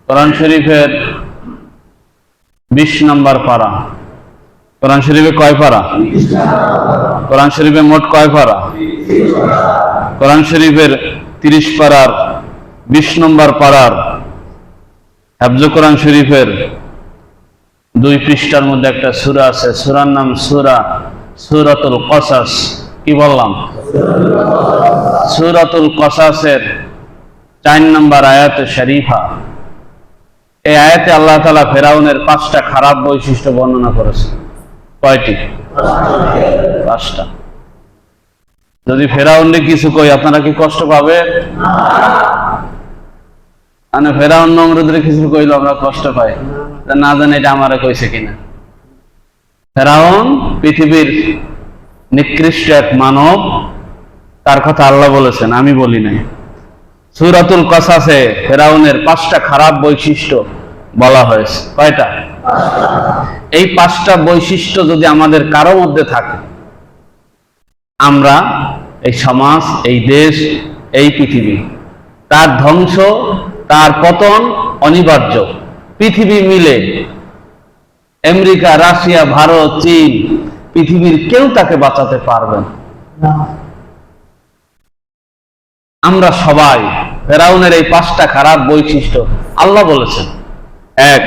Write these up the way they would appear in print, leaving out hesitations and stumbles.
কোরআন শরীফের 20 নম্বর পারা। কোরআন শরীফে কয় পারা? কোরআন শরীফে মোট কয় পারা? কোরআন শরীফের 30 পারার 20 নম্বর পারার হিফজ কোরআন শরীফের 2 পৃষ্ঠার মধ্যে একটা সূরা আছে। সূরার নাম সূরাতুল কসাস। কি বললাম? সূরাতুল কসাসের 4 নম্বর আয়াতে শরীফা। এই আয়াতে আল্লাহ তাআলা ফেরাউনের 5টা খারাপ বৈশিষ্ট্য বর্ণনা করেছেন। কয়টি? 5টা। যদি ফেরাউনকে কিছু কই আপনারা কি কষ্ট পাবে? মানে ফেরাউন নমরুদের কিছু কইলে আমরা কষ্ট পাই, না জানি এটা আমারে কইছে কিনা। ফেরাউন পৃথিবীর নিকৃষ্ট এক মানব, তার কথা আল্লাহ বলেছেন, আমি বলি নাই। সূরাতুল কসাসে ফেরাউনের 5টা খারাপ বৈশিষ্ট্য বলা হয়েছে। কয়টা? এই 5টা বৈশিষ্ট্য যদি আমাদের কারো মধ্যে থাকে, আমরা, এই সমাজ, এই দেশ, এই পৃথিবী, তার ধ্বংস, তার পতন অনিবার্য। পৃথিবী মিলে, আমেরিকা, রাশিয়া, ভারত, চীন, পৃথিবীর কেউ তাকে বাঁচাতে পারবে না। আমরা সবাই ফেরাউনের এই 5টা খারাপ বৈশিষ্ট্য আল্লাহ বলেছেন। 1,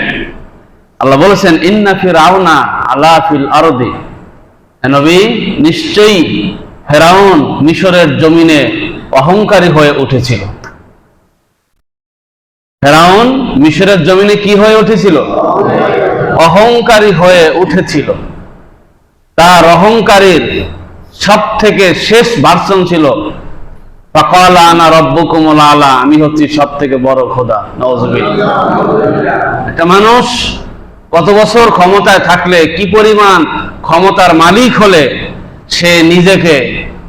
আল্লাহ বলেছেন ইন্না ফিরআউনা আলা ফিল আরদি, নবী নিশ্চয়ই ফেরাউন মিশরের জমিনে অহংকারী হয়ে উঠেছিল। ফেরাউন মিশরের জমিনে কি হয়ে উঠেছিল? অহংকারী হয়ে উঠেছিল। তার অহংকারের সব থেকে শেষ ভার্সন ছিল ফাকালা আনা রাব্বুকুমুল আলা, আমি হচ্ছি সব থেকে বড় খোদা। নাউযুবিল্লাহ। একটা মানুষ কত বছর ক্ষমতায় থাকলে, কি পরিমাণ ক্ষমতার মালিক হলে সে নিজেকে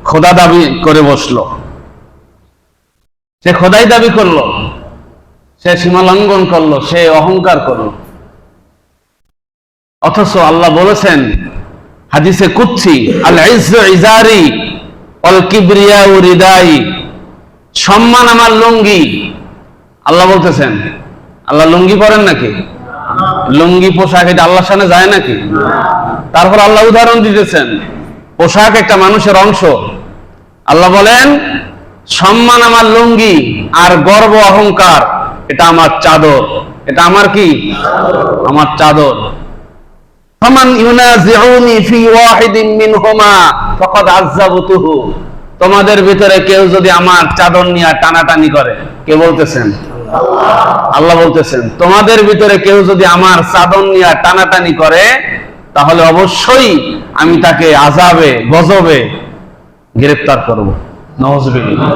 খোদা দাবি করে বসলো, সে খোদাই দাবি করলো, সে সীমা লঙ্ঘন করলো, সে অহংকার করলো। অথচ আল্লাহ বলেছেন হাদিসে কুদসি, আল ইজ্জু ইজারি ওয়াল কিবরিয়াউ রিদাই, সম্মান আমার লুঙ্গি। আল্লাহ বলতেছেন, আল্লাহ লুঙ্গি পরেন নাকি? লুঙ্গি পোশাক এটা আল্লাহর সামনে যায় নাকি? তারপর আল্লাহ উদাহরণ দিতেছেন, পোশাক একটা মানুষের অংশ। আল্লাহ বলেন সম্মান আমার লুঙ্গি, আর গর্ব অহংকার এটা আমার চাদর। এটা আমার কি? আমার চাদর। ফামান ইউনাজিউনি ফি ওয়াহিদিন মিনহুমা ফাকাদ আযাবতুহু, তোমাদের ভিতরে কেউ যদি আমার চাদর নিয়ে টানাটানি করে, কে বলতেছেন? আল্লাহ বলতেছেন তোমাদের ভিতরে কেউ যদি আমার চাদর নিয়ে টানাটানি করে, তাহলে অবশ্যই আমি তাকে আযাবে, গজবে গ্রেফতার করব। নাউযুবিল্লাহ।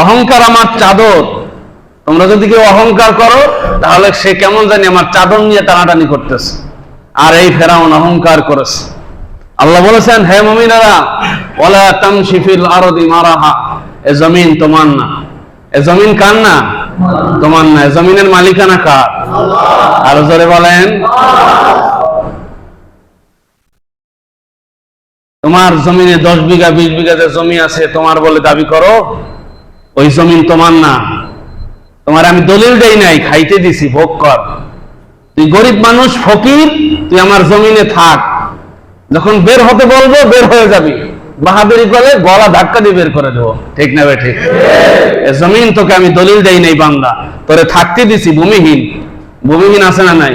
অহংকার আমার চাদর। তোমরা যদি কেউ অহংকার করো, তাহলে সে কেমন জানি আমার চাদর নিয়ে টানাটানি করতেছে। আর এই ফেরাউন অহংকার করেছে। আল্লাহ বলেছেন, হে মুমিনেরা, ওয়ালা তামশি ফিল আরদি মারাহা, এ জমিন তোমার না। এ জমিন কার না? তোমার না। এ জমিনের মালিকানা কার? আল্লাহ। আরো জোরে বলেন। তোমার জমিনে 10 বিঘা 20 বিঘা যে জমি আছে তোমার বলে দাবি করো, ওই জমিন তোমার না। তোমার আমি দলিল দেই নাই, খাইতে দিছি, ভোগ কর। তুই গরিব মানুষ, ফকির, তুই আমার জমিনে থাক। যখন বের হতে বলবো বের হয়ে যাবি, বাহাদুরি করে গলা ধাক্কা দিয়ে বের করে দেবো। ঠিক না বে? ঠিক। এ জমিন তোকে আমি দলিল দেই নাই বান্দা, তোরে থাকতে দিছি ভূমিহীন। ভূমিহীন আছে না নাই?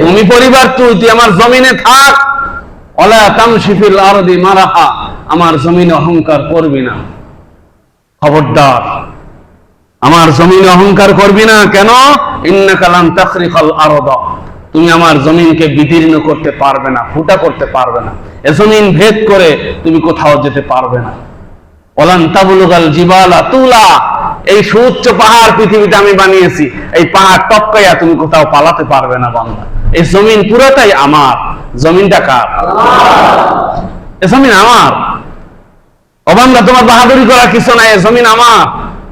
ভূমি পরিবার তুই আমার জমিনে থাক। ওয়ালা তামশি ফিল আরদি মারাহা, আমার জমিনে অহংকার করবি না। খবরদার, আমার জমিনে অহংকার করবি না। কেন? ইন্নাকা লান তাখরিকাল আরদা, তুমি আমার জমিনকে বিদীর্ণ করতে পারবে না, ফুটা করতে পারবে না। এ জমিন ভেদ করে তুমি কোথাও যেতে পারবে না। ওয়ালান তাবলুগাল জিবালা তুলা, এই সুউচ্চ পাহাড় পৃথিবীতে আমি বানিয়েছি, এই পাহাড় টপকাইয়া তুমি কোথাও পালাতে পারবে না বান্দা। এই জমিন পুরোটাই আমার। জমিনটা কার? আল্লাহ। এ জমিন আমার। ও বান্দা, তোমার বাহাদুরি করার কিছু নাই, এ জমিন আমার।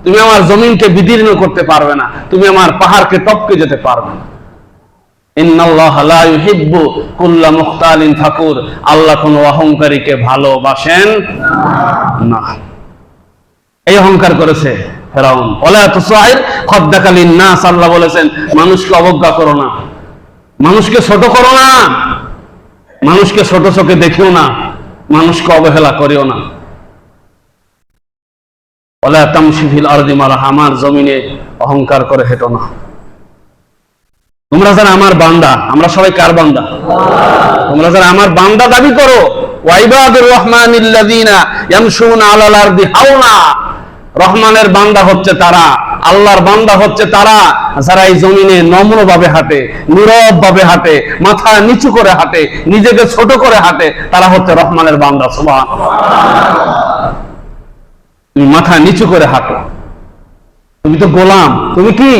তুমি আমার জমিনকে বিদীর্ণ করতে পারবে না, তুমি আমার পাহাড়কে টপকে যেতে পারবে না। ইন্নাল্লাহা লা ইউহিব্বু কুল্লা মুখতালিন ফাকুর, আল্লাহ কোন অহংকারীকে ভালোবাসেন না। এই অহংকার করেছে ফেরাউন। ওয়ালা তুসাইর খাদ্দাকা লিন-নাস, আল্লাহ বলেছেন মানুষকে অবজ্ঞা করো না, মানুষকে ছোট করো না, মানুষকে ছোট চোখে দেখিও না, মানুষকে অবহেলা করিও না। ওয়ালা তামশি ফিল আরদি মারহা, আমার জমিনে অহংকার করে হেঁটো না। তোমরা যারা আমার বান্দা, আমরা সবাই কার বান্দা? তোমরা যারা আমার বান্দা দাবি করো, ওয়াইবাদুর রহমানিল্লাযিনা ইয়ামশুনা আলাল আরদি হাওনা, রহমানের বান্দা হচ্ছে তারা, আল্লাহর বান্দা হচ্ছে তারা যারা এই জমিনে নম্রভাবে হাঁটে, নীরব ভাবে হাঁটে, মাথা নিচু করে হাঁটে, নিজেকে ছোট করে হাঁটে, তারা হচ্ছে রহমানের বান্দা। সুবহানাল্লাহ। তুমি মাথা নিচু করে হাঁটো, তুমি তো গোলাম, তুমি কি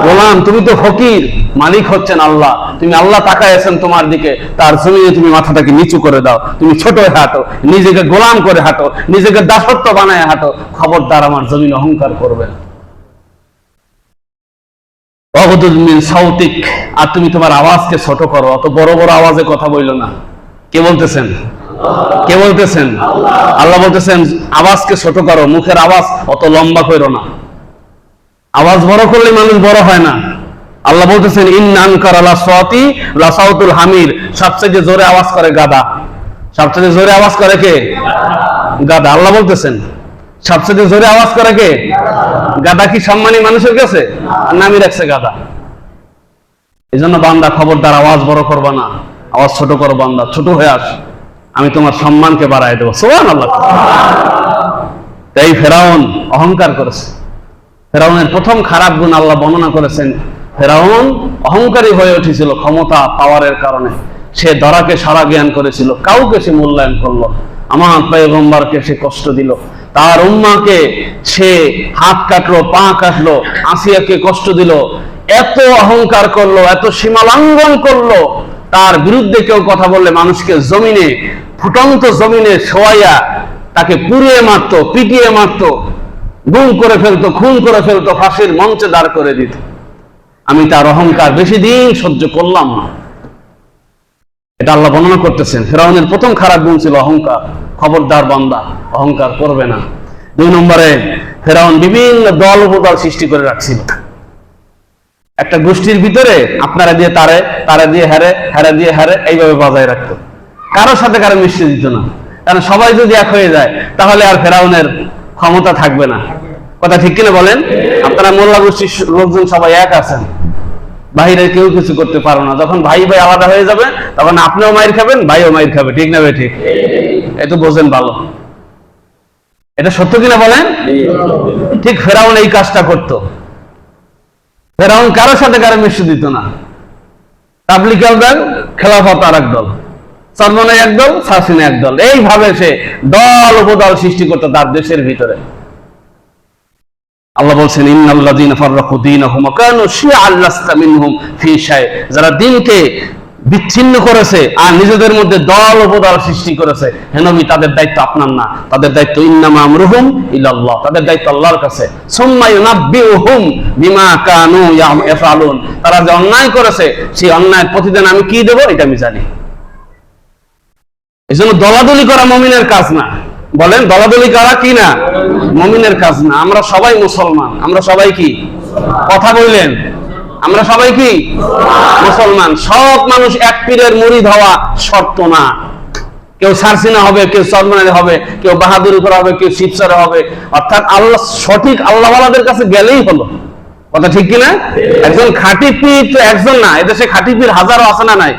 গোলাম, তুমি তো ফকির, মালিক হচ্ছেন আল্লাহ। তুমি আল্লাহ তাকায় আছেন তোমার দিকে, তার জমিনে তুমি মাথাটাকে নিচু করে দাও, তুমি ছোট হয়ে হাঁটো, নিজেকে গোলাম করে হাঁটো, নিজেকে দাসত্ব বানায় হাঁটো। খবরদার আমার জমিনে অহংকার করবে না। ওয়াগদুদ মিন সাউতিক, আর তুমি তোমার আওয়াজকে ছোট করো, অত বড় বড় আওয়াজে কথা বইলো না। কে বলতেছেন? কে বলতেছেন? আল্লাহ বলতেছেন আওয়াজকে ছোট করো, মুখের আওয়াজ অত লম্বা করো না। আওয়াজ বড় করলে মানুষ বড় হয় না। আল্লাহ বলতেছেন ইন্না আনকারা লাসাওতি লাসাউতুল হামির, সবচেয়ে জোরে আওয়াজ করে গাধা। সবচেয়ে জোরে আওয়াজ করে কে? গাধা। আল্লাহ বলতেছেন সবচেয়ে জোরে আওয়াজ করে কে? গাধা। কি সম্মানী মানুষের কাছে? নামই রাখছে গাধা। এই জন্য বান্দা খবরদার আওয়াজ বড় করবা না, আওয়াজ ছোট করো। বান্দা ছোট হয়ে আস, আমি তোমার সম্মানকে বাড়ায় দেবো। সুবহানাল্লাহ। তাই ফেরাউন অহংকার করেছে। ফেরাউনের প্রথম খারাপ গুণ আল্লাহ বর্ণনা করেছেন, ফেরাউন অহংকারী হয়ে উঠেছিল ক্ষমতা পাওয়ারের কারণে। সে দরাকে সারা জ্ঞান করেছিল, কাউকে সে মূল্যায়ন করলো। আমার পয়গম্বরকে সে কষ্ট দিল, তার উম্মাকে সে হাত কাটলো, পা কাটলো, আসিয়াকে কষ্ট দিল। এত অহংকার করলো, এত সীমা লঙ্ঘন করলো, তার বিরুদ্ধে কেউ কথা বললে মানুষকে জমিনে, ফুটন্ত জমিনে শোয়াইয়া তাকে পুড়িয়ে মারতো, পিটিয়ে মারতো, গুম করে ফেলতো, খুন করে ফেলতো, ফাঁসির মঞ্চে দাঁড় করে দিত। আমি তার অহংকার বেশি দিন সহ্য করলাম না। এটা আল্লাহ বর্ণনা করতেছেন। ফেরাউনের প্রথম খারাপ গুণ ছিল অহংকার। খবরদার বান্দা অহংকার করবে না। 2 নম্বরে ফেরাউন বিভিন্ন দল উপদল সৃষ্টি করে রাখছিল। একটা গোষ্ঠীর ভিতরে আপনারা দিয়ে তারে, তারা দিয়ে হারে, হারা দিয়ে হারে, এইভাবে বজায় রাখতো। কারোর সাথে কারো মিশতে দিত না। কারণ সবাই যদি এক হয়ে যায় তাহলে আর ফেরাউনের ক্ষমতা থাকবে না। কথা ঠিক কিনা বলেন? আপনারা মোল্লা গোষ্ঠীর লোকজন সবাই এক আছেন, বাহিরে কেউ কিছু করতে পারো না। যখন ভাই ভাই আলাদা হয়ে যাবে তখন আপনিও মাইর খাবেন, ভাইও মাইর খাবে। ঠিক না ভাই? ঠিক। এত বোঝেন ভালো। এটা সত্য কিনা বলেন? ঠিক ফেরাউন এই কাজটা করত। ফেরাউন কারোর সাথে কারো মিশতে দিত না। তাবলীগ দল, খেলাফত আর এক দল, চরমনে এক দল, শাসিনে এক দল, এইভাবে সে দল উপদল সৃষ্টি করত তার দেশের ভিতরে। আল্লাহ বলছেন ইন্নাল্লাযীনা ফাররাকু দীনাহুম ওয়া কানু শিয়আন লাস্তা মিনহুম ফী শাই, যারা দ্বীনকে বিচ্ছিন্ন করেছে আর নিজেদের মধ্যে দল উপদল সৃষ্টি করেছে, হে নবী তাদের দায়িত্ব আপনার না, তাদের দায়িত্ব ইন্নামা আমরুহুম ইলাল্লাহ, তাদের দায়িত্ব আল্লাহর কাছে। সুম্মা ইউনাব্বিউহুম বিমা কানু ইয়াফআলুন, তারা যে অন্যায় করেছে সেই অন্যায়ের প্রতিদান আমি কি দেব এটা আমি জানি। এজন্য দলাদলি করা মুমিনের কাজ না। বলেন দলাদলি করা কি না? মুমিনের কাজ না। আমরা সবাই মুসলমান, আমরা সবাই কি কথা বললেন? আমরা সবাই কি মুসলমান। সব মানুষ এক পীরের মুরিদ হওয়া শর্ত না। কেউ সারসিনা হবে, কেউ চরমনায় হবে, কেউ বাহাদুরি করা হবে, কেউ শিবচরে হবে। অর্থাৎ আল্লাহ সঠিক আল্লাহওয়ালাদের কাছে গেলেই হলো। কথা ঠিক কিনা? একজন খাঁটি পীর তো একজন না, এদেশে খাঁটি পীর হাজারো আছে না নাই?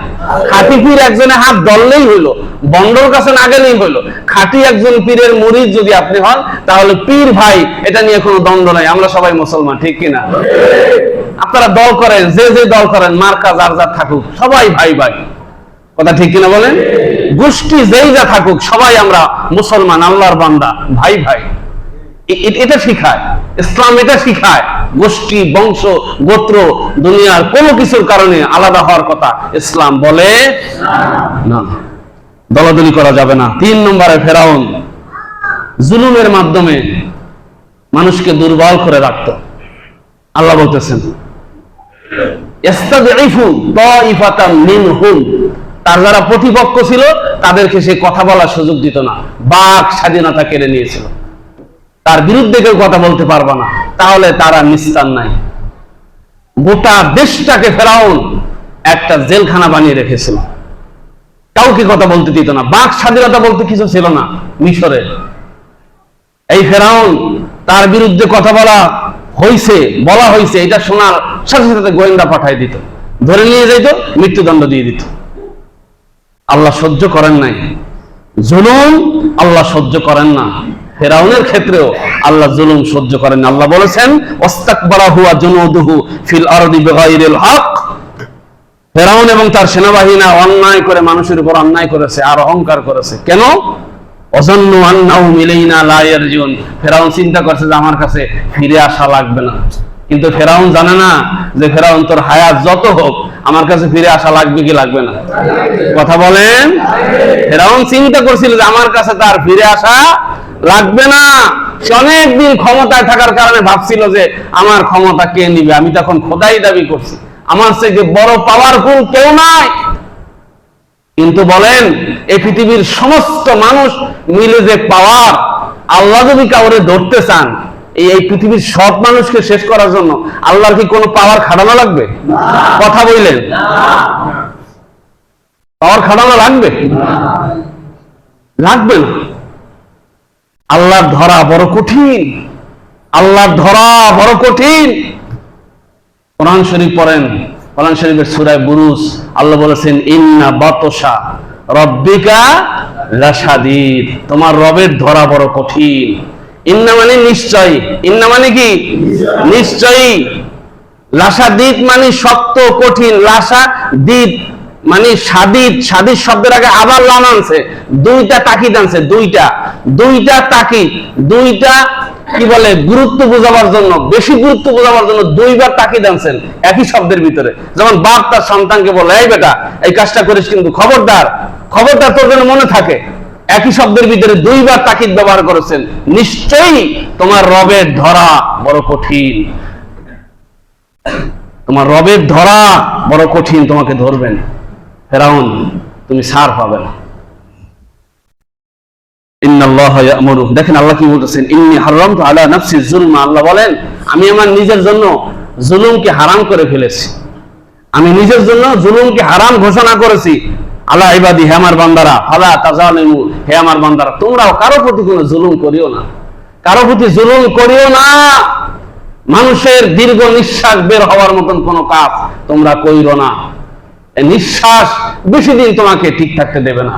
খাঁটি পীর একজনে হাত ধরলেই হইলো, বন্ডর কাছে না গেলেই হইলো। খাঁটি একজন পীরের মুরিদ যদি আপনি হন তাহলে পীর ভাই এটা নিয়ে কোনো দ্বন্দ্ব নাই। আমরা সবাই মুসলমান, ঠিক কিনা? আপনারা দল করেন, যে যে দল করেন, মার্কা যার যার থাকুক, সবাই ভাই ভাই। কথা ঠিক কিনা বলেন? গোষ্ঠী যেই যা থাকুক সবাই আমরা মুসলমান, আল্লাহর বান্দা, ভাই ভাই। এটা শিখায় ইসলাম, এটা শিখায়। গোষ্ঠী, বংশ, গোত্র, দুনিয়ার কোনো কিছুর কারণে আলাদা হওয়ার কথা ইসলাম বলে না। দলাদলি করা যাবে না। 3 নম্বরে ফেরাউন জুলুমের মাধ্যমে মানুষকে দুর্বল করে রাখত। আল্লাহ বলতেছেন ইস্তাদঈফু তাইফাতাম মিনহুম, তার যারা প্রতিপক্ষ ছিল তাদেরকে সে কথা বলার সুযোগ দিত না, বাক স্বাধীনতা কেড়ে নিয়েছিল। তার বিরুদ্ধে কেউ কথা বলতে পারবে না। তাহলে তারা নিস্তার নাই। গোটা দেশটাকে ফেরাউন একটা জেলখানা বানিয়ে রেখেছিল, কাউকে কথা বলতে দিত না, বাক স্বাধীনতা বলতে কিছু ছিল না মিশরে। এই ফেরাউন, তার বিরুদ্ধে কথা বলা হয়েছে এটা শোনার সাথে সাথে গোয়েন্দা পাঠাই দিত, ধরে নিয়ে যাইত, মৃত্যুদণ্ড দিয়ে দিত। আল্লাহ সহ্য করেন নাই জুলুম, আল্লাহ সহ্য করেন না। ফেরাউনের ক্ষেত্রেও আল্লাহ জুলুম সহ্য করেন। আল্লাহ বলেছেন ওয়াস্তাকবারা হুয়া জুনুদুহু ফিল আরদি বিগাইরিল হক। ফেরাউন এবং তার সেনাবাহিনী অন্যায় করে মানুষের উপর অন্যায় করেছে আর অহংকার করেছে। কেন? অজন্নু আন্নাহুম ইলাইনা লা ইয়ারজিউন। ফেরাউন চিন্তা করছে যে আমার কাছে ফিরে আসা লাগবে না, কিন্তু ফেরাউন জানে না যে ফেরাউন তোর হায়াত যত হোক আমার কাছে ফিরে আসা লাগবে কি লাগবে না? কথা বলেন। ফেরাউন চিন্তা করছিল যে আমার কাছে তার ফিরে আসা লাগবে না। সে অনেকদিন ক্ষমতায় থাকার কারণে ভাবছিল যে আমার ক্ষমতা কে নিবে, আমি তখন খোদাই দাবি করছি, আমার থেকে বড় পাওয়ারফুল কেউ নাই। কিন্তু বলেন, এই পৃথিবীর সমস্ত মানুষ মিলে যে পাওয়ার, আল্লাহ যদি কাউরে ধরতে চান, এই পৃথিবীর সব মানুষকে শেষ করার জন্য আল্লাহর কি কোনো পাওয়ার খাটানো লাগবে? কথা বললেন, পাওয়ার খাটানো লাগবে? লাগবে না। আল্লাহর ধরা বড় কঠিন, আল্লাহর ধরা বড় কঠিন। কোরআন শরীফ পড়েন, কোরআন শরীফের সূরা বুরুজ আল্লাহ বলেছেন ইন্না বাতশা রব্বিকা লাশাদীদ। তোমার রবের ধরা বড় কঠিন। ইন্না মানে নিশ্চয়ই, ইন্না মানে কি? নিশ্চয়ই। লাশাদীদ মানে শক্ত কঠিন, লাশাদীদ মানে সাদিদ। সাদিদ শব্দের আগে আবার লাম আনছে, দুইটা তাকিদ আনছে, দুইটা তাকিদ, দুইটা কি বলে গুরুত্ব বোঝাবার জন্য, বেশি গুরুত্ব বোঝাবার জন্য দুইবার তাকিদ আনছেন একই শব্দের ভিতরে। যেমন বাপ তার সন্তানকে বলে এই বেটা এই কাজটা করিস কিন্তু খবরদার, খবরদার তোর যেন মনে থাকে। একই শব্দের ভিতরে দুইবার তাকিদ ব্যবহার করেছেন। নিশ্চয়ই তোমার রবের ধরা বড় কঠিন, তোমার রবের ধরা বড় কঠিন, তোমাকে ধরবেন। ফেরাউন তুমি ছাড় পাবে না। ইন্নাল্লাহা ইয়া'মুরু, দেখেন আল্লাহ কি বলতেছেন, ইন্নী হারামতু আলা নাফসি যুলমা। আল্লাহ বলেন আমি আমার নিজের জন্য জুলুমকে হারাম করে ফেলেছি, আমি নিজের জন্য জুলুমকে হারাম ঘোষণা করেছি। আলা ইবাদি, হে আমার বান্দারা, ফালা তাজালিমু, হে আমার বান্দারা তোমরাও কারো প্রতি কোনো জুলুম করিও না, কারো প্রতি জুলুম করিও না। মানুষের দীর্ঘ নিঃশ্বাস বের হওয়ার মতন কোনো কাজ তোমরা কইরো না। এই নিঃশ্বাস বেশি দিন তোমাকে ঠিক থাকতে দেবে না।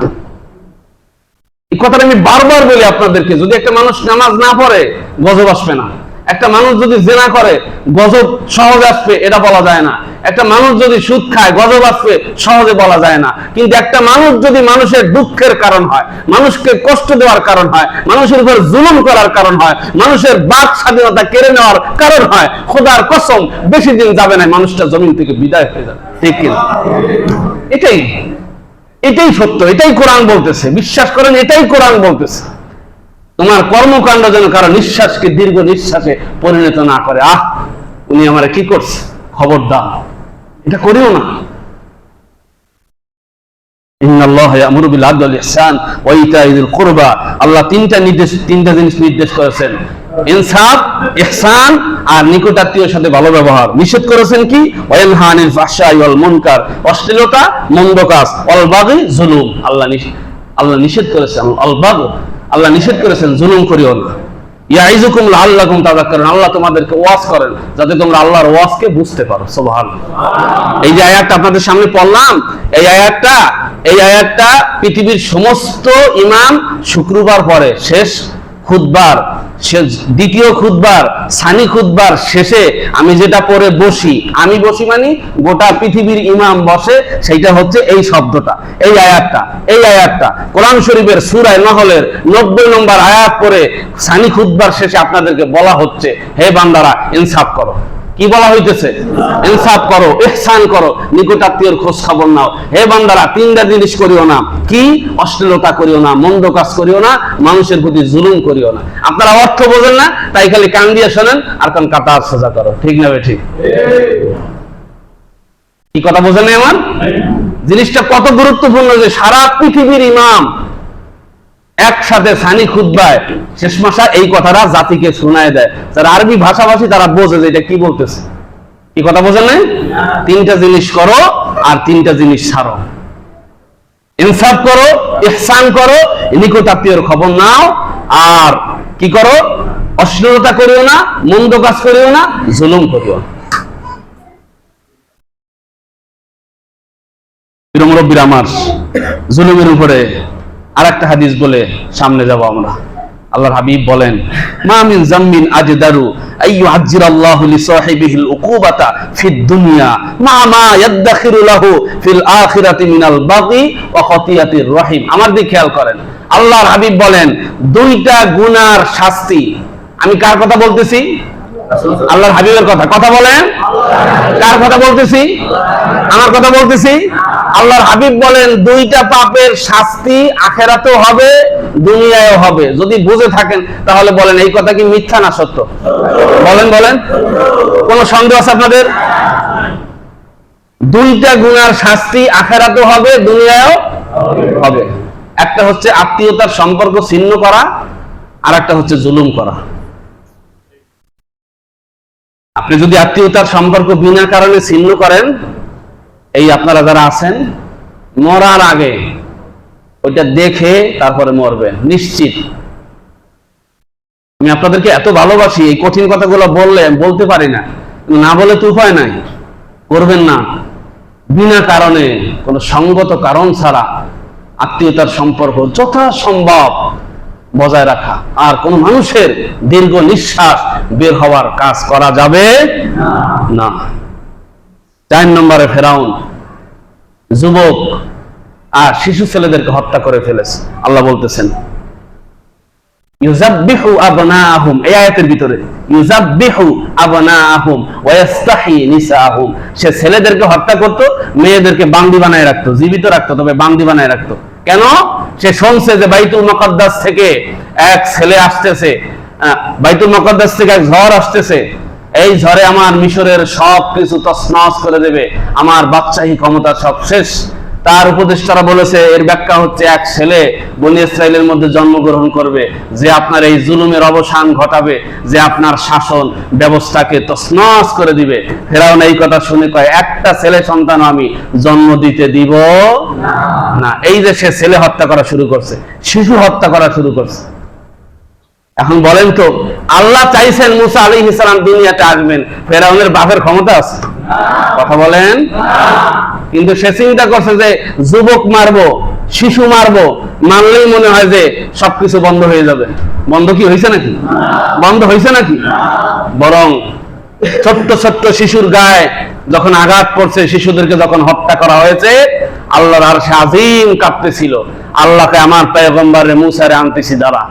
এই কথাটা আমি বারবার বলি আপনাদেরকে, যদি একটা মানুষ নামাজ না পড়ে গজব আসবে না, একটা মানুষ যদি জিনা করে গজব সহজে আসবে এটা বলা যায় না, একটা মানুষ যদি সুদ খায় গজব আসবে সহজে বলা যায় না। কিন্তু একটা মানুষ যদি মানুষের দুঃখের কারণ হয়, মানুষকে কষ্ট দেওয়ার কারণ হয়, মানুষের উপর জুলুম করার কারণ হয়, মানুষের বাক স্বাধীনতা কেড়ে নেওয়ার কারণ হয়, খোদার কসম বেশি দিন যাবে না মানুষটা জমিন থেকে বিদায় হয়ে যাবে। ঠিক কিনা? এটাই সত্য, এটাই কোরআন বলতেছে। বিশ্বাস করেন, এটাই কোরআন বলতেছে। তোমার কর্মকাণ্ড যেন কারো নিঃশ্বাসকে দীর্ঘ নিঃশ্বাসে পরিণত না করে। উনি আমারে কি করছে, খবরদার এটা করিও না। ইন্নাল্লাহা ইয়া'মুরু বিল আদলি ওয়াল ইহসান ওয়া ইতা'i যিল কুরবা। আল্লাহ তিনটা জিনিস নির্দেশ করেছেন, ইনসাফ, ইহসান আর নিকটাত্মীয়ের সাথে ভালো ব্যবহার। নিষেধ করেছেন কি? ওয়ানহা আনিল ফাহশাই ওয়াল মুনকার, অশ্লীলতা, মন্দ কাজ, ওয়াল বাগি, জুলুম। আল্লাহ নিষেধ করেছেন আল বাগি, আল্লাহ নিষেধ করেছেন জুলুম করিও না। ইয়াইযুকুম লাআল্লাকুম তাযাক্কারুন, আল্লাহ তোমাদেরকে ওয়াজ করেন যাতে তোমরা আল্লাহর ওয়াজকে বুঝতে পারো। সুবহানাল্লাহ। এই যে আয়াতটা আপনাদের সামনে পড়লাম, এই আয়াতটা পৃথিবীর সমস্ত ইমাম শুক্রবার পরে শেষ খুতবার, দ্বিতীয় খুতবার, সানি খুতবার শেষে আমি যেটা পড়ে বসি, আমি বসি মানে গোটা পৃথিবীর ইমাম বসে, সেইটা হচ্ছে এই শব্দটা, এই আয়াতটা কোরআন শরীফের সূরা নহলের 90 নম্বর আয়াত পড়ে সানি খুতবার শেষে আপনাদেরকে বলা হচ্ছে হে বান্দারা ইনসাফ করো। কি বলা হইতেছে? ইনসাফ করো, ইহসান করো, নিকটাত্মীয়র খোঁজ খবর নাও। হে বান্দারা তিনটা জিনিস করিও না। কি? অশ্লীলতা করিও না, মন্দ কাজ করিও না, মানুষের প্রতি জুলুম করিও না। আপনারা অর্থ বোঝেন না, তাই খালি কান দিয়ে শোনেন আর কান কাটা সোজা করো। ঠিক না? ঠিক। কি কথা বোঝেন আমার? জিনিসটা কত গুরুত্বপূর্ণ যে সারা পৃথিবীর ইমাম একসাথে সানি খুতবায় শেষ মাসা এই কথাটা জাতিকে শোনায় দেয়। যারা আরবি ভাষাভাষী তারা বোঝে যে এটা কি বলতেছে। কি কথা বোঝেন নাই? তিনটা জিনিস করো আর তিনটা জিনিস ছাড়ো। ইনসাফ করো, ইহসান করো, নিকট আত্মীয়র খবর নাও, আর কি করো? অশ্লীলতা করিও না, মন্দ কাজ করিও না, জুলুম করিও না। মুরব্বীর আমার, জুলুমের উপরে আরেকটা হাদিস বলে সামনে যাব আমরা। আল্লাহর হাবিব বলেন, মা মিন যামমিন আজদারু আইয়ুআজ্জিরাল্লাহু লিসাহিবিহিল উকুবাতা ফিদ দুনিয়া মা মা ইয়াদখিরু লাহু ফিল আখিরাতি মিনাল বাগি ওয়া খাতিয়াতির রহিম। আমার দিকে খেয়াল করেন, আল্লাহর হাবিব বলেন দুইটা গুনার শাস্তি। আমি কার কথা বলতেছি? আল্লাহর হাবিবের কথা। কথা বলেন, কার কথা বলতেছি? আমার কথা বলতেছি। আল্লাহর হাবিব বলেন দুইটা পাপের শাস্তি আখিরাতেও হবে, দুনিয়ায়ও হবে। যদি বুঝে থাকেন তাহলে বলেন এই কথা কি মিথ্যা না সত্য? বলেন বলেন, কোন সন্দেহ আছে আপনাদের? দুইটা গুনার শাস্তি আখিরাতেও হবে, দুনিয়ায়ও হবে। একটা হচ্ছে আত্মীয়তার সম্পর্ক ছিন্ন করা, আর একটা হচ্ছে জুলুম করা। আপনি যদি আত্মীয়তার সম্পর্ক বিনা কারণে ছিন্ন করেন, এই আপনারা যারা আছেন মরার আগে ওইটা দেখে তারপরে মরবেন নিশ্চিত। আমি আপনাদেরকে এত ভালোবাসি, এই কঠিন কথাগুলো বলতে পারি না, না বলে তো উপায় নাই। করবেন না বিনা কারণে, কোনো সঙ্গত কারণ ছাড়া আত্মীয়তার সম্পর্ক যথাসম্ভব বজায় রাখা, আর কোন মানুষের দীর্ঘ নিঃশ্বাস বের হওয়ার কাজ করা যাবে না। 4 নম্বরে ফেরাউন যুবক আর শিশু ছেলেদেরকে হত্যা করে ফেলেছে। আল্লাহ বলতেছেন ইউযাব্বিহু আবনাআহুম, এই আয়াতের ভিতরে ইউযাব্বিহু আবনাআহুম ওয়া ইস্তাহি নিসাআহুম। সে ছেলেদেরকে হত্যা করত, মেয়েদেরকে বান্দি বানায় রাখতো, জীবিত রাখতো তবে বান্দি বানায় রাখতো। কেন? সে শুনছে যে বাইতুল মুকাদ্দাস থেকে এক ছেলে আসতেছে, বাইতুল মুকাদ্দাস থেকে এক ঝড় আসতেছে, এই ঝড়ে আমার মিশরের সব কিছু তছনছ করে দেবে, আমার বাদশাহী ক্ষমতা সব শেষ। তার উপদেষ্টারা বলেছে এর ব্যাখ্যা হচ্ছে এক ছেলে বনী ইসরাইলের মধ্যে জন্মগ্রহণ করবে, যে আপনার এই জুলুমের অবসান ঘটাবে, যে আপনার শাসন ব্যবস্থাকে তছনছ করে দিবে। ফেরাউন এই কথা শুনে কয় একটা ছেলে সন্তান আমি জন্ম দিতে দিব না। এই যে সে ছেলে হত্যা করা শুরু করছে, শিশু হত্যা করা শুরু করছে। এখন বলেন তো, আল্লাহ চাইছেন মুসা আলাইহিস সালাম দুনিয়াতে আসবেন, ফেরাউনের বাপের ক্ষমতা আছে? কথা বলেন। কিন্তু সে চিন্তা করছে যে যুবক মারবো, শিশু মারবো, মানলেই মনে হয় যে সবকিছু বন্ধ হয়ে যাবে। বন্ধ কি হয়েছে নাকি? বন্ধ হয়েছে নাকি? বরং ছোট্ট ছোট্ট শিশুর গায়ে যখন আঘাত পড়ছে, শিশুদেরকে যখন হত্যা করা হয়েছে, আল্লাহর আরশে আজিম কাঁপতেছিল। আল্লাহকে আমার পয়গম্বরে মুসারে আনতেছি দাঁড়া,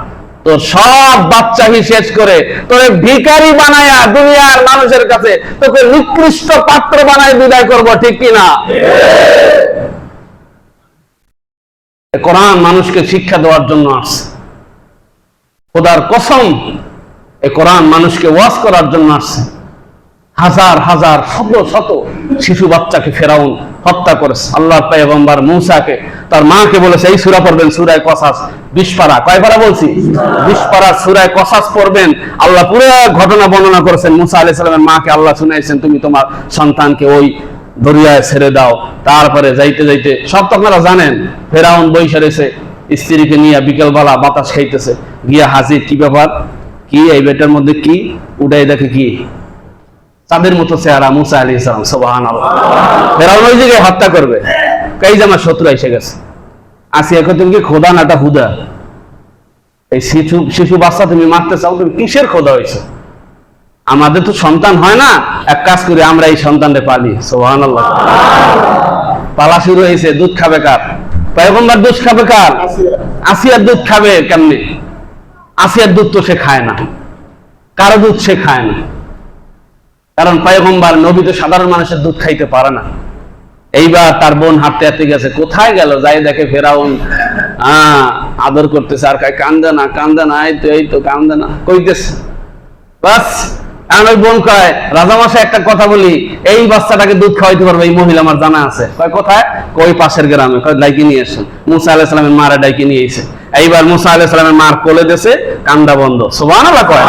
তোর সব বাচ্চাহি শেষ করে তোরে ভিখারি বানায়া দুনিয়ার মানুষের কাছে তোকে নিকৃষ্ট পাত্র বানায় বিদায় করব, ঠিক কিনা? কোরআন মানুষকে শিক্ষা দেওয়ার জন্য আসছে। খোদার কসম, এই কোরআন মানুষকে ওয়াজ করার জন্য আসছে। হাজার হাজার শত শত শিশু বাচ্চাকে ফেরাউন হত্যা করেছে। আল্লাহর পয়গম্বর মুসাকে তার মাকে বলেছে এই সূরা পড়বেন, সূরা কসাস 20 পারা। কয় পারা বলছি? 20 পারা সূরা কসাস পড়বেন। আল্লাহ পুরো ঘটনা বর্ণনা করেছেন। মুসা আলাইহিস সালামের মাকে আল্লাহ শুনাইছেন তুমি তোমার সন্তানকে ওই দরিয়ায় ছেড়ে দাও। তারপরে যাইতে যাইতে সব তো আপনারা জানেন, ফেরাউন বইসা রয়েছে স্ত্রীকে নিয়ে বিকেলবেলা বাতাস খাইতেছে, গিয়া হাজির কি ব্যাপার, কি এই বেটার মধ্যে কি? উঠাই দেখে কি তাদের মতো চেহারা মুসা আলাইহিস সালাম। সুবহানাল্লাহ। ফেরাউন ওই জায়গায় হত্যা করবে, কাই যে আমার শত্রু এসে গেছে। আসিয়া কয় তুমি কি খোদা নাটা হুদা? এই শিশু বাচ্চা তুমি মারতে চাও, তুমি কিসের খোদা হয়েছে? আমাদের তো সন্তান হয় না, এক কাজ করি আমরা এই সন্তানকে পালি। সুবহানাল্লাহ। পালা শুরু হয়েছে। দুধ খাবে কার? পয়গম্বর দুধ খাবে কার? আসিয়ার দুধ খাবে কেমনে? আসিয়ার দুধ তো সে খায় না, কারো দুধ সে খায় না, কারণ পয়গম্বর নবী তো সাধারণ মানুষের দুধ খাইতে পারে না। এইবার তার বোন হাঁটতে হাঁটতে গেছে, কোথায় গেল? যাই দেখে ফেরাউন আদর করতেছে, আর কয় কান্দে না কান্দে না, এই তো কান্দে না কইতেছে। বাস এখন ওই বোন কয় রাজামশাই একটা কথা বলি, এই বাচ্চাটাকে দুধ খাওয়াইতে পারবে এই মহিলা আমার জানা আছে। কয় কোথায়? কই পাশের গ্রামে। কয় ডাইকে নিয়ে এসেন। মুসা আলাইহিস সালামের মারা ডাইকে নিয়ে এসে এইবার মুসা আলাইহিস সালামের মার কোলে দিয়েছে, কান্দা বন্ধ। সুবহানাল্লাহ কয়।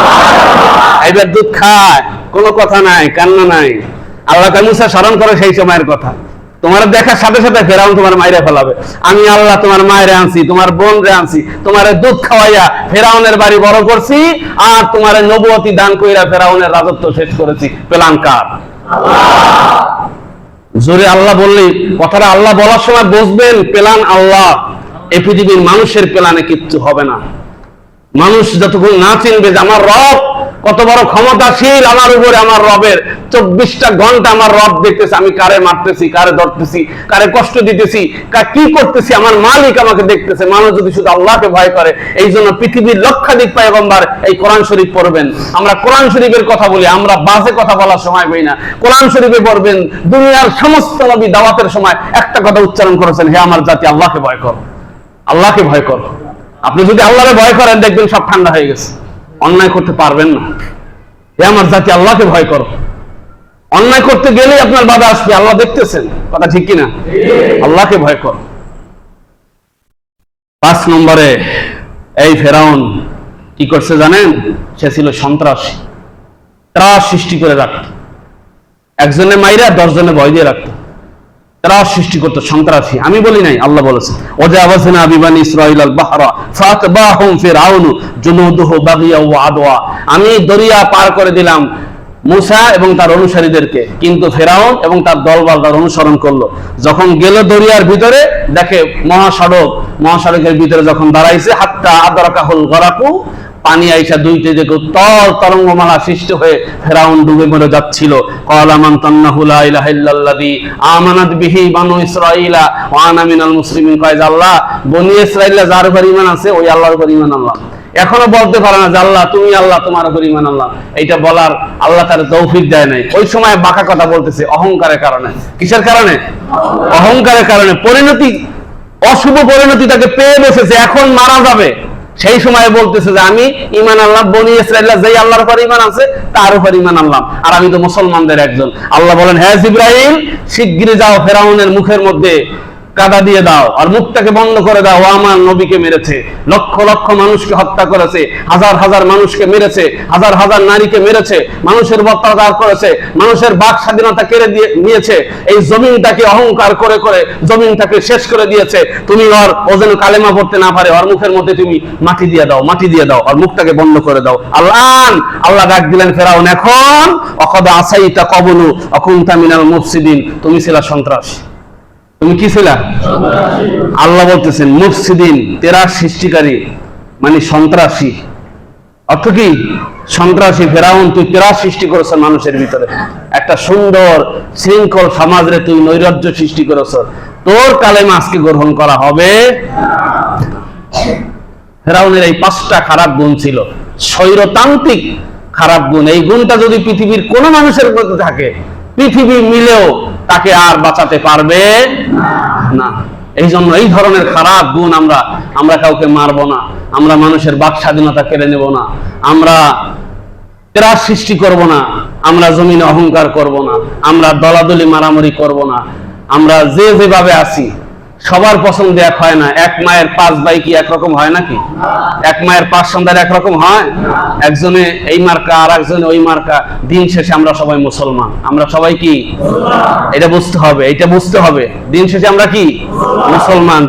এইবার দুধ খায়, কোনো কথা নাই, কান্না নাই। আল্লাহ কে মুসা স্মরণ করে সেই সময়ের কথা। তোমার দেখার সাথে সাথে ফেরাউন তোমার মাইরে ফেলাবে। আমি আল্লাহ তোমার মায়েরে আনছি, তোমার বোন রে আনছি, তোমার দুধ খাওয়াইয়া ফেরাউনের বাড়ি বড় করছি, আর তোমার নবুয়তি দান কইরা ফেরাউনের রাজত্ব শেষ করেছি। প্ল্যান কার? জোরে আল্লাহ বললি কথাটা আল্লাহ বলার সময় বুঝবেন, প্ল্যান আল্লাহ। এই পৃথিবীর মানুষের প্ল্যানে কিচ্ছু হবে না। মানুষ যতক্ষণ না চিনবে যে আমার রব কত বড় ক্ষমতাশীল, আমার উপরে আমার রবের 24টা ঘন্টা আমার রব দেখতেছে, আমি কারে মারতেছি, কারে ধরতেছি, কারে কষ্ট দিতেছি, কি করতেছি, আমার মালিক আমাকে দেখতেছে। মানুষ যদি শুধু আল্লাহকে ভয় করে, এই জন্য পৃথিবীর লক্ষাধিক পয়গম্বর এই কোরআন শরীফ পড়বেন। আমরা কোরআন শরীফের কথা বলি, আমরা বাজে কথা বলার সময় পাই না। কোরআন শরীফে পড়বেন, দুনিয়ার সমস্ত নবী দাওয়াতের সময় একটা কথা উচ্চারণ করেছেন, হে আমার জাতি আল্লাহকে ভয় করো, আল্লাহকে ভয় করো। আপনি যদি আল্লাহরে ভয় করেন দেখবেন সব ঠান্ডা হয়ে গেছে, অন্যায় করতে পারবেন না। হে আমার জাতি আল্লাহকে ভয় করো। অন্যায় করতে গেলেই আপনার বাধা আসবে, আল্লাহ দেখতেছেন, কথা ঠিক কিনা? আল্লাহকে ভয় করো। 5 নম্বরে এই ফেরাউন কি করছে জানেন? সে ছিল সন্ত্রাসী, ত্রাস সৃষ্টি করে রাখত। একজনে মাইরা 10 জনে ভয় দিয়ে রাখত, ত্রাস সৃষ্টি করতো, সন্ত্রাসী। আমি বলি নাই, আল্লাহ বলেছেন ওয়াজাওয়াজনা বিবানি ইসরাঈল আল বাহরা ফাতবাহুম ফিরআউন জুনুদুহু বাগিয়া ওয়া আদওয়া। আমি দরিয়া পার করে দিলাম মুসা এবং তার অনুসারীদেরকে, কিন্তু ফেরাউন এবং তার দলবল তার অনুসরণ করলো। যখন গেল দরিয়ার ভিতরে, দেখে মহাসড়কের ভিতরে যখন দাঁড়াইছে, হাত্তা আদরাকাহুল গরাকু, পানি আইসা দুইতে দেখো তল তরঙ্গমালা সৃষ্টি হয়ে ফেরাউন ডুবে মরে যাচ্ছিল। ক্বালা মান তান্নাহু লা ইলাহা ইল্লাল্লাযী আমানাত বিহি বানু ইসরাঈলা ওয়া আনা মিনাল মুসলিমিন। কয় যে আল্লাহ, বনি ইসরাঈলা যার উপর ঈমান আছে ওই আল্লাহর উপর ঈমান আনলাম। এখনো বলতে পারে না যে আল্লাহ তুমি আল্লাহ, তোমার উপর ঈমান আনলাম। এইটা বলার আল্লাহ তার তৌফিক দেয় নাই। ওই সময় বাঁকা কথা বলতেছে অহংকারের কারণে। কিসের কারণে? অহংকারের কারণে। পরিণতি, অশুভ পরিণতি তাকে পেয়ে বসেছে, এখন মারা যাবে। সেই সময় বলতেছে যে আমি ঈমান আনলাম, বনি ইসরাঈলা যেই আল্লাহর উপর ঈমান আছে তার উপর ঈমান আনলাম, আর আমি তো মুসলমানদের একজন। আল্লাহ বলেন, হ্যাঁ জিবরাইল, শিগগিরই যাও ফেরাউনের মুখের মধ্যে কাদা দিয়ে দাও, আর মুখটাকে বন্ধ করে দাও। ও আমার নবীকে মেরেছে, লক্ষ লক্ষ মানুষকে হত্যা করেছে, হাজার হাজার মানুষকে মেরেছে, হাজার হাজার নারীকে মেরেছে, মানুষের অত্যাচার করেছে, মানুষের বাক স্বাধীনতা কেড়ে দিয়ে নিয়েছে, এই জমিনটাকে অহংকার করে করে জমিনটাকে শেষ করে দিয়েছে। তুমি ও যেন কালেমা পড়তে না পারে, ওর মুখের মধ্যে তুমি মাটি দিয়ে দাও, মাটি দিয়ে দাও, আর মুখটাকে বন্ধ করে দাও। আল্লাহ ডাক দিলেন, ফেরাউন এখন অকদ আসাইতা কবলু অকুনতা মিনাল মুফসিদিন, তুমি ছিলা সন্ত্রাসী। তুমি কি ছিলা? আল্লাহ বলতেছেন মুফসিদিন, তেরা সৃষ্টিকারী, মানে সন্ত্রাসী। অর্থ কি? সন্ত্রাসী। ফেরাউন, তুই তেরা সৃষ্টি করেছ মানুষের ভিতরে, একটা সুন্দর শৃঙ্খল সমাজে তুই নৈরাজ্য সৃষ্টি করেছ, তোর কালেমা আজকে গ্রহণ করা হবে। ফেরাউনের এই 5টা খারাপ গুণ ছিল, স্বৈরতান্ত্রিক খারাপ গুণ। এই গুণটা যদি পৃথিবীর কোন মানুষের মধ্যে থাকে, পৃথিবী মিলেও তাকে আর বাঁচাতে পারবে না। এই জন্য এই ধরনের খারাপ গুণ আমরা কাউকে মারব না, আমরা মানুষের বাক স্বাধীনতা কেড়ে নেব না, আমরা ত্রাস সৃষ্টি করব না, আমরা জমিনে অহংকার করব না, আমরা দলাদলি মারামারি করব না। আমরা যে যেভাবে আছি, সবার পছন্দ এক হয় না। এক মায়ের 5 ভাই কি একরকম হয় নাকি? এক মায়ের 5 সন্তান একরকম হয়? একজনে এই মার্কা আর একজনে ওই মার্কা। দিন শেষে আমরা সবাই মুসলমান, আমরা সবাই কি? এটা বুঝতে হবে, এটা বুঝতে হবে। দিন শেষে আমরা কি? মুসলমান।